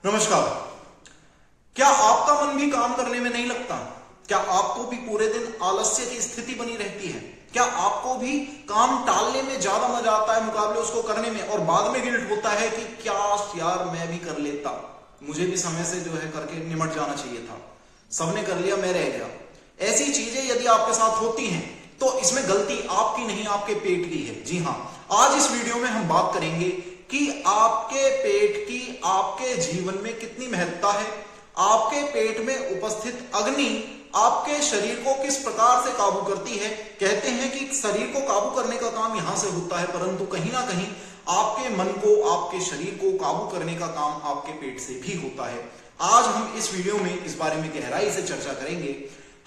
नमस्कार। क्या आपका मन भी काम करने में नहीं लगता? क्या आपको भी पूरे दिन आलस्य की स्थिति बनी रहती है? क्या आपको भी काम टालने में ज्यादा मजा आता है मुकाबले उसको करने में, और बाद में गिल्ट होता है कि क्या यार मैं भी कर लेता, मुझे भी समय से जो है करके निमट जाना चाहिए था, सबने कर लिया मैं रह गया। ऐसी चीजें यदि आपके साथ होती हैं तो इसमें गलती आपकी नहीं, आपके पेट की है। जी हां, आज इस वीडियो में हम बात करेंगे कि आपके पेट की आपके जीवन में कितनी महत्ता है, आपके पेट में उपस्थित अग्नि आपके शरीर को किस प्रकार से काबू करती है। कहते हैं कि शरीर को काबू करने का काम यहां से होता है, परंतु कहीं ना कहीं आपके मन को, आपके शरीर को काबू करने का काम आपके पेट से भी होता है। आज हम इस वीडियो में इस बारे में गहराई से चर्चा करेंगे।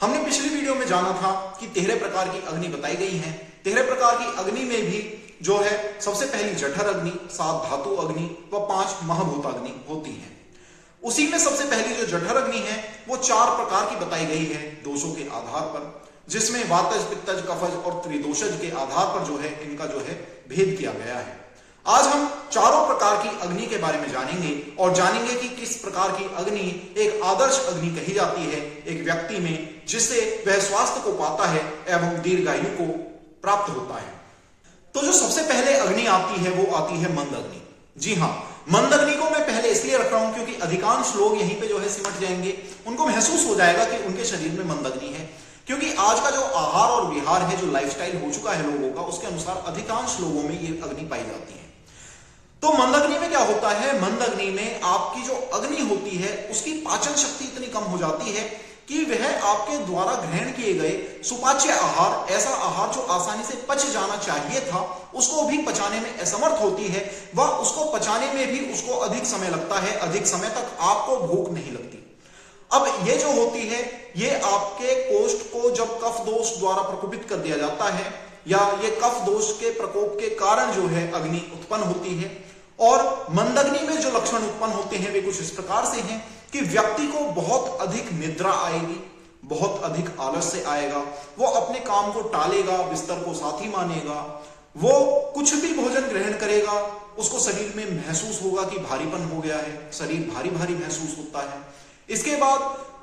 हमने पिछली वीडियो में जाना था कि 13 प्रकार की अग्नि बताई गई हैं। 13 प्रकार की अग्नि में भी जो है सबसे पहली जठर अग्नि, 7 धातु अग्नि व 5 महाभूत अग्नि होती है। उसी में सबसे पहली जो जठर अग्नि है वो 4 प्रकार की बताई गई है दोषों के आधार पर, जिसमें वातज, पित्तज, कफज और त्रिदोषज के आधार पर जो है इनका जो है भेद किया गया है। आज हम चारों प्रकार की अग्नि के बारे में जानेंगे और जानेंगे कि किस प्रकार की अग्नि एक आदर्श अग्नि कही जाती है एक व्यक्ति में, जिससे वह स्वास्थ्य को पाता है एवं दीर्घायु को प्राप्त होता है। तो जो सबसे पहले अग्नि आती है वो आती है मंद अग्नि। जी हां, मंद अग्नि को मैं पहले इसलिए रख रहा हूं क्योंकि अधिकांश लोग यहीं पे जो है सिमट जाएंगे, उनको महसूस हो जाएगा कि उनके शरीर में मंद अग्नि है, क्योंकि आज का जो आहार और विहार है, जो लाइफस्टाइल हो चुका है लोगों का, उसके अनुसार अधिकांश लोगों में ये अग्नि पाई जाती है। तो मंद अग्नि में क्या होता है, मंद अग्नि में आपकी जो अग्नि होती है उसकी पाचन शक्ति इतनी कम हो जाती है कि वह आपके द्वारा ग्रहण किए गए सुपाच्य आहार, ऐसा आहार जो आसानी से पच जाना चाहिए था, उसको भी पचाने में असमर्थ होती है। वह उसको पचाने में भी उसको अधिक समय लगता है, अधिक समय तक आपको भूख नहीं लगती। अब ये जो होती है, ये आपके कोष्ठ को जब कफ दोष द्वारा प्रकोपित कर दिया जाता है, या ये कफ दोष के प्रकोप के कारण जो है अग्नि उत्पन्न होती है। और मंदग्नि में जो लक्षण उत्पन्न होते हैं वे कुछ इस प्रकार से हैं कि व्यक्ति को बहुत अधिक निद्रा आएगी, बहुत अधिक आलस्य आएगा, वो अपने काम को टालेगा, बिस्तर को साथी मानेगा, वो कुछ भी भोजन ग्रहण करेगा उसको शरीर में महसूस होगा कि भारीपन हो गया है, शरीर भारी भारी महसूस होता है। इसके बाद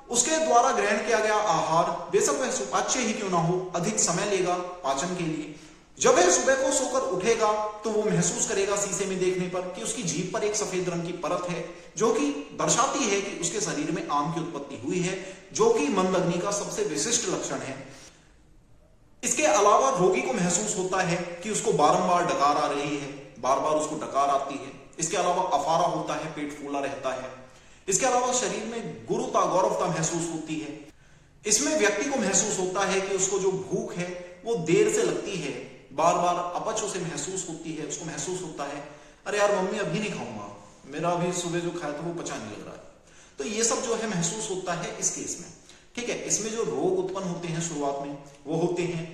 उसके द्वारा ग्रहण किया गया आहार, बेशक वह सुपाच्य ही क्यों ना हो, अधिक समय लेगा पाचन के लिए। जब वह सुबह को सोकर उठेगा तो वो महसूस करेगा शीशे में देखने पर कि उसकी जीभ पर एक सफेद रंग की परत है, जो कि दर्शाती है कि उसके शरीर में आम की उत्पत्ति हुई है, जो कि मंद अग्नि का सबसे विशिष्ट लक्षण है। इसके अलावा रोगी को महसूस होता है कि उसको बारंबार डकार आ रही है, बार बार उसको डकार आती है। इसके अलावा अफारा होता है, पेट फूला रहता है। इसके अलावा शरीर में गुरुता, गौरवता महसूस होती है। इसमें व्यक्ति को महसूस होता है कि उसको जो भूख है वो देर से लगती है, बार बार अपच उसे महसूस होती है। उसको महसूस होता है अरे यार मम्मी अभी नहीं खाऊंगा, मेरा अभी सुबह जो खाया था वो पचा नहीं लग रहा है। तो ये सब जो है महसूस होता है इस केस में। ठीक है, इसमें जो रोग उत्पन्न होते हैं शुरुआत में वो होते हैं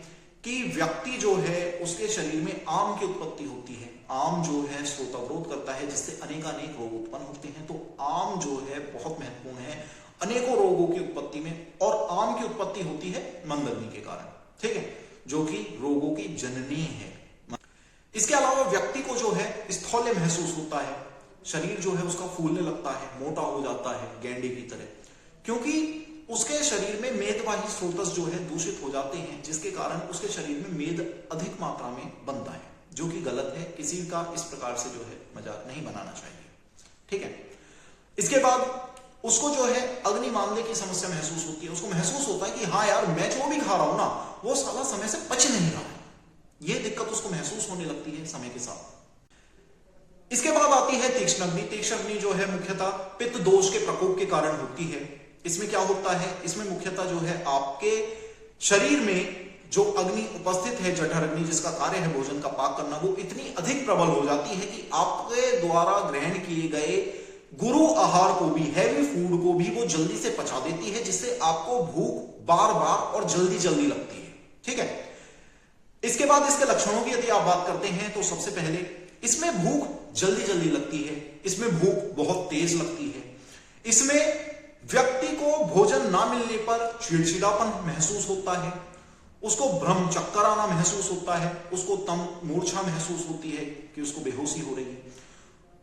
कि व्यक्ति जो है उसके शरीर में आम की उत्पत्ति होती है। आम जो है श्रोतावरोध करता है, जिससे अनेकानेक रोग उत्पन्न होते हैं। तो आम जो है बहुत महत्वपूर्ण है अनेकों रोगों की उत्पत्ति में, और आम की उत्पत्ति होती है मंद अग्नि के कारण। ठीक है, जो कि रोगों की जननी है। इसके अलावा व्यक्ति को जो है स्थौल्य महसूस होता है, शरीर जो है उसका फूलने लगता है, मोटा हो जाता है गेंडे की तरह, क्योंकि उसके शरीर में मेदवाही स्रोतस जो है दूषित हो जाते हैं, जिसके कारण उसके शरीर में मेद अधिक मात्रा में बनता है, जो कि गलत है। किसी का इस प्रकार से जो है मजाक नहीं बनाना चाहिए। ठीक है, इसके बाद उसको जो है अग्नि मामले की समस्या महसूस होती है। उसको महसूस होता है कि हाँ यार मैं जो भी खा रहा हूं ना वो साला समय से पच नहीं रहा है। ये दिक्कत उसको महसूस होने लगती है समय के साथ। इसके बाद आती है तीक्ष्ण अग्नि। तीक्ष्ण अग्नि जो है मुख्यतः पित्त दोष के प्रकोप के कारण होती है। इसमें क्या होता है, इसमें मुख्यतः जो है आपके शरीर में जो अग्नि उपस्थित है, जठर अग्नि जिसका कार्य है भोजन का पाक करना, वो इतनी अधिक प्रबल हो जाती है कि आपके द्वारा ग्रहण किए गए गुरु आहार को भी, हैवी फूड को भी वो जल्दी से पचा देती है, जिससे आपको भूख बार बार और जल्दी जल्दी लगती है। ठीक है, इसके बाद इसके लक्षणों की यदि आप बात करते हैं तो सबसे पहले इसमें भूख जल्दी जल्दी लगती है, इसमें भूख बहुत तेज लगती है। इसमें व्यक्ति को भोजन ना मिलने पर चिड़चिड़ापन महसूस होता है, उसको भ्रम चक्कर आना महसूस होता है, उसको तम मूर्छा महसूस होती है कि उसको बेहोशी हो रही है,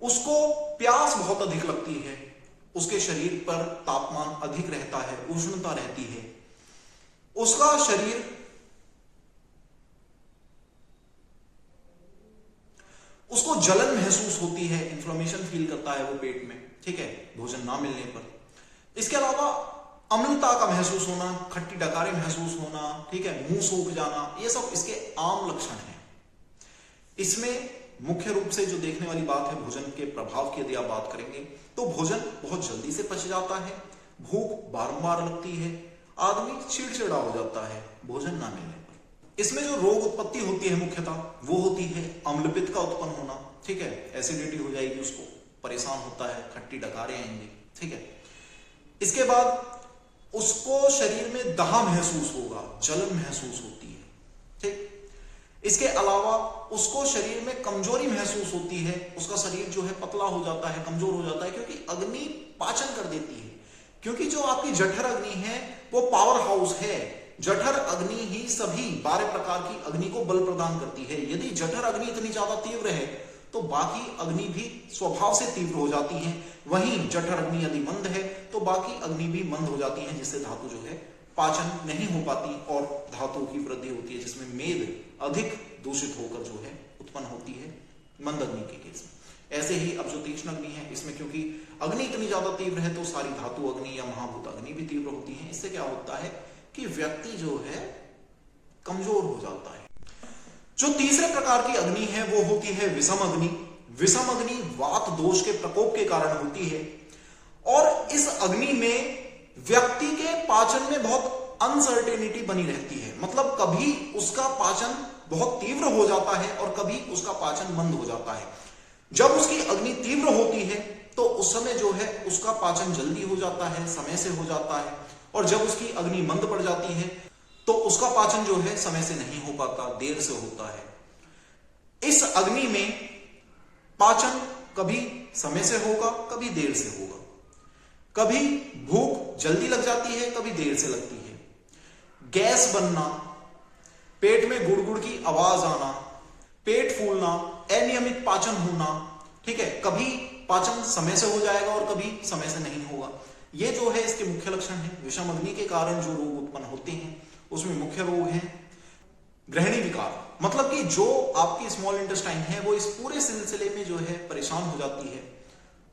उसको प्यास बहुत अधिक लगती है, उसके शरीर पर तापमान अधिक रहता है, उष्णता रहती है, उसका शरीर उसको जलन महसूस होती है, इन्फ्लेमेशन फील करता है वो पेट में, ठीक है, भोजन ना मिलने पर। इसके अलावा अम्लता का महसूस होना, खट्टी डकारें महसूस होना, ठीक है, मुंह सूख जाना, ये सब इसके आम लक्षण हैं। इसमें मुख्य रूप से जो देखने वाली बात है भोजन के प्रभाव की, यदि आप बात करेंगे तो भोजन बहुत जल्दी से पच जाता है, भूख बारंबार लगती है, आदमी चिड़चिड़ा हो जाता है भोजन ना मिलने पर। इसमें जो रोग उत्पत्ति होती है मुख्यतः वो होती है अम्लपित्त का उत्पन्न होना, ठीक है, एसिडिटी हो जाएगी, उसको परेशान होता है, खट्टी डकारें आएंगी, ठीक है। इसके बाद उसको शरीर में दाह महसूस होगा, जलन महसूस होती है, ठीक। इसके अलावा उसको शरीर में कमजोरी महसूस होती है, उसका शरीर जो है पतला हो जाता है, कमजोर हो जाता है, क्योंकि अग्नि पाचन कर देती है। क्योंकि जो आपकी जठर अग्नि है वो पावर हाउस है, जठर अग्नि ही सभी 12 प्रकार की अग्नि को बल प्रदान करती है। यदि जठर अग्नि इतनी ज्यादा तीव्र है तो बाकी अग्नि भी स्वभाव से तीव्र हो जाती हैं। वहीं जठर अग्नि यदि मंद है तो बाकी अग्नि भी मंद हो जाती हैं, जिससे धातु जो है पाचन नहीं हो पाती और धातु की वृद्धि होती है, जिसमें मेद अधिक दूषित होकर जो है उत्पन्न होती है मंद अग्नि के केस में। ऐसे ही अब जो तीक्ष्ण अग्नि है, इसमें क्योंकि अग्नि इतनी ज्यादा तीव्र है तो सारी धातु अग्नि या महाभूत अग्नि भी तीव्र होती है। इससे क्या होता है कि व्यक्ति जो है कमजोर हो जाता है। जो तीसरे प्रकार की अग्नि है वो होती है विषम अग्नि। विषम अग्नि वात दोष के प्रकोप के कारण होती है और इस अग्नि में व्यक्ति के पाचन में बहुत अनसर्टेनिटी बनी रहती है। मतलब कभी उसका पाचन बहुत तीव्र हो जाता है और कभी उसका पाचन मंद हो जाता है। जब उसकी अग्नि तीव्र होती है तो उस समय जो है उसका पाचन जल्दी हो जाता है, समय से हो जाता है, और जब उसकी अग्नि मंद पड़ जाती है तो उसका पाचन जो है समय से नहीं हो पाता, देर से होता है। इस अग्नि में पाचन कभी समय से होगा, कभी देर से होगा, कभी भूख जल्दी लग जाती है, कभी देर से लगती है, गैस बनना, पेट में गुड़गुड़ की आवाज आना, पेट फूलना, अनियमित पाचन होना, ठीक है, कभी पाचन समय से हो जाएगा और कभी समय से नहीं होगा। ये जो है इसके मुख्य लक्षण है। विषम अग्नि के कारण जो रोग उत्पन्न होते हैं उसमें मुख्य रोग है ग्रहणी विकार, मतलब कि जो आपकी स्मॉल इंटेस्टाइन है वो इस पूरे सिलसिले में जो है परेशान हो जाती है।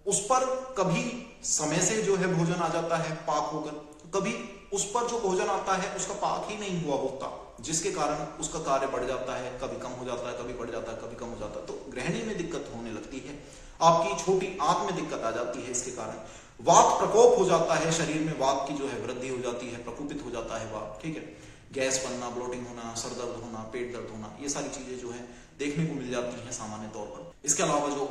उस पर कभी समय से जो है भोजन आ जाता है पाक होकर, कभी उस पर जो भोजन आता है उसका पाक ही नहीं हुआ होता, जिसके कारण उसका कार्य बढ़ जाता है, कभी कम हो जाता है, कभी बढ़ जाता है, कभी कम हो जाता है। तो ग्रहणी में दिक्कत होने लगती है, आपकी छोटी आंत में दिक्कत आ जाती है। इसके कारण वात प्रकोप हो जाता है, शरीर में वात की जो है वृद्धि हो जाती है, प्रकोपित हो जाता है वात, ठीक है। गैस बनना, ब्लोटिंग होना, सर दर्द होना, पेट दर्द होना, ये सारी चीजें जो है देखने को मिल जाती हैं सामान्य तौर पर। इसके अलावा जो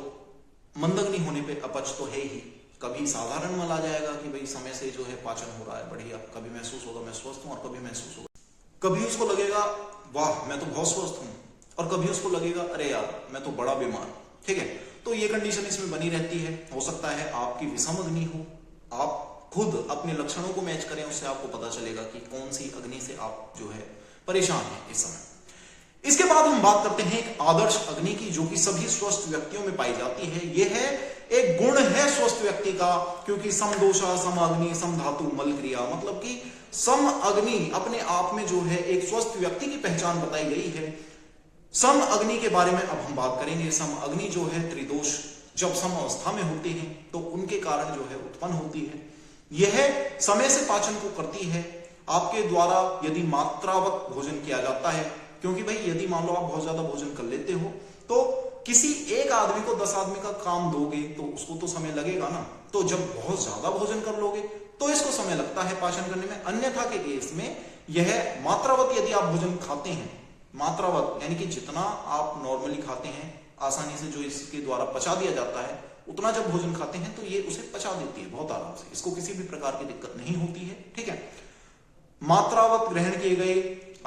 मंदग्नि होने पे अपच तो है ही, कभी साधारण मल आ जाएगा कि भाई समय से जो है पाचन हो रहा है बढ़िया, कभी महसूस होगा मैं स्वस्थ हूं और कभी महसूस होगा, कभी उसको लगेगा वाह मैं तो बहुत स्वस्थ हूं और कभी उसको लगेगा अरे यार मैं तो बड़ा बीमार, ठीक है। तो ये कंडीशन इसमें बनी रहती है। हो सकता है आपकी विषम अग्नि हो, आप खुद अपने लक्षणों को मैच करें, उससे आपको पता चलेगा कि कौन सी अग्नि से आप जो है परेशान हैं इस समय। इसके बाद हम बात करते हैं एक आदर्श अग्नि की, जो कि सभी स्वस्थ व्यक्तियों में पाई जाती है। यह है एक गुण है स्वस्थ व्यक्ति का, क्योंकि समदोषा सम अग्नि सम धातु मल क्रिया, मतलब कि सम अग्नि अपने आप में जो है एक स्वस्थ व्यक्ति की पहचान बताई गई है। सम अग्नि के बारे में अब हम बात करेंगे। सम अग्नि जो है त्रिदोष जब सम अवस्था में होते हैं तो उनके कारण जो है उत्पन्न होती है। यह समय से पाचन को करती है। आपके द्वारा यदि मात्रावत भोजन किया जाता है, क्योंकि भाई यदि मान लो आप बहुत ज्यादा भोजन कर लेते हो तो किसी एक आदमी को 10 आदमी का काम दोगे तो उसको तो समय लगेगा ना। तो जब बहुत ज्यादा भोजन कर लोगे तो इसको समय लगता है पाचन करने में। अन्यथा के केस में यह मात्रावत यदि आप भोजन खाते हैं, मात्रावत यानी कि जितना आप नॉर्मली खाते हैं आसानी से जो इसके द्वारा पचा दिया जाता है, उतना जब भोजन खाते हैं तो ये उसे पचा देती है बहुत आराम से, इसको किसी भी प्रकार की दिक्कत नहीं होती है, ठीक है। मात्रावत ग्रहण किए गए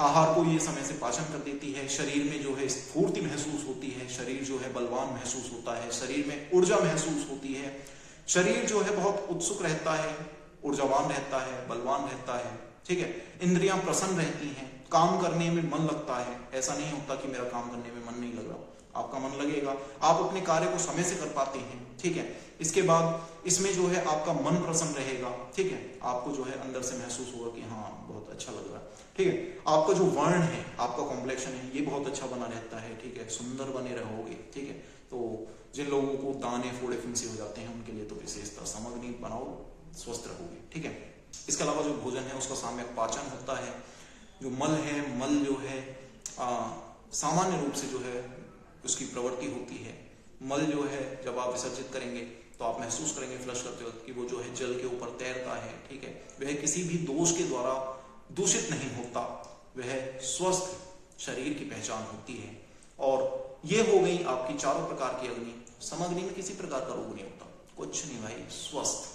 आहार को ये समय से पाचन कर देती है। शरीर में जो है स्फूर्ति महसूस होती है, शरीर जो है बलवान महसूस होता है, शरीर में ऊर्जा महसूस होती है, शरीर जो है बहुत उत्सुक रहता है, ऊर्जावान रहता है, बलवान रहता है, ठीक है। इंद्रियां प्रसन्न रहती हैं, काम करने में मन लगता है। ऐसा नहीं होता कि मेरा काम करने में मन नहीं लग रहा, आपका मन लगेगा, आप अपने कार्य को समय से कर पाते हैं, ठीक है। इसके बाद इसमें जो है आपका मन प्रसन्न रहेगा, ठीक है। आपको जो है अंदर से महसूस होगा कि हाँ बहुत अच्छा लग रहा है, ठीक है। आपका जो वर्ण है, आपका कॉम्प्लेक्शन है, ये बहुत अच्छा बना रहता है, ठीक है। सुंदर बने रहोगे, ठीक है। तो जिन लोगों को दाने फोड़े फुंसी हो जाते हैं उनके लिए तो विशेषता सामग्री बनाओ, स्वस्थ रहोगे, ठीक है। इसके अलावा जो भोजन है उसका साम्यक पाचन होता है। जो मल है, मल जो है सामान्य रूप से जो है उसकी प्रवृत्ति होती है। मल जो है जब आप विसर्जित करेंगे तो आप महसूस करेंगे फ्लश करते वक्त कि वो जो है जल के ऊपर तैरता है, ठीक है। वह किसी भी दोष के द्वारा दूषित नहीं होता, वह स्वस्थ शरीर की पहचान होती है। और ये हो गई आपकी चारों प्रकार की अग्नि। समग्नि में किसी प्रकार का रोग नहीं होता, कुछ नहीं भाई, स्वस्थ,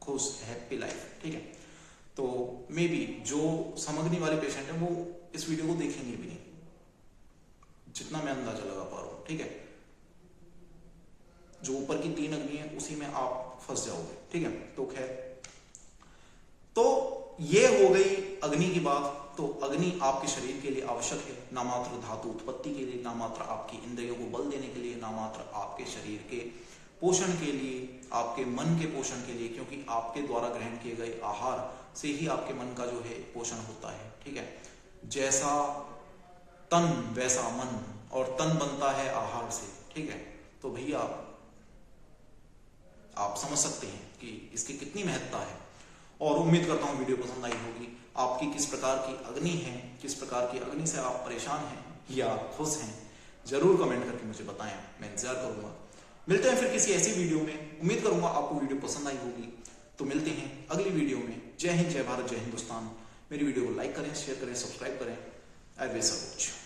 खुश, हैप्पी लाइफ, ठीक है। तो मे बी जो समग्नि वाले पेशेंट है वो इस वीडियो को देखेंगे भी नहीं, जितना मैं अंदाजा लगा पा रहा हूं, ठीक है। जो ऊपर की 3 अग्नि है उसी में आप फंस जाओगे, ठीक है। तो खैर, तो ये हो गई अग्नि की बात। तो अग्नि आपके शरीर के लिए आवश्यक है, ना मात्र धातु उत्पत्ति के लिए, ना मात्र आपकी इंद्रियों को बल देने के लिए, ना मात्र आपके शरीर के पोषण के लिए, आपके मन के पोषण के लिए, क्योंकि आपके द्वारा ग्रहण किए गए आहार से ही आपके मन का जो है पोषण होता है, ठीक है। जैसा तन वैसा मन, और तन बनता है आहार से, ठीक है। तो भैया आप समझ सकते हैं कि इसकी कितनी महत्ता है। और उम्मीद करता हूं वीडियो पसंद आई होगी। आपकी किस प्रकार की अग्नि है, किस प्रकार की अग्नि से आप परेशान हैं या खुश हैं, जरूर कमेंट करके मुझे बताएं, मैं इंतजार करूंगा। मिलते हैं फिर किसी ऐसी वीडियो में। उम्मीद करूंगा आपको वीडियो पसंद आई होगी। तो मिलते हैं अगली वीडियो में। जय हिंद, जय भारत, जय हिंदुस्तान। मेरी वीडियो को लाइक करें, शेयर करें, सब्सक्राइब करें। I wish you.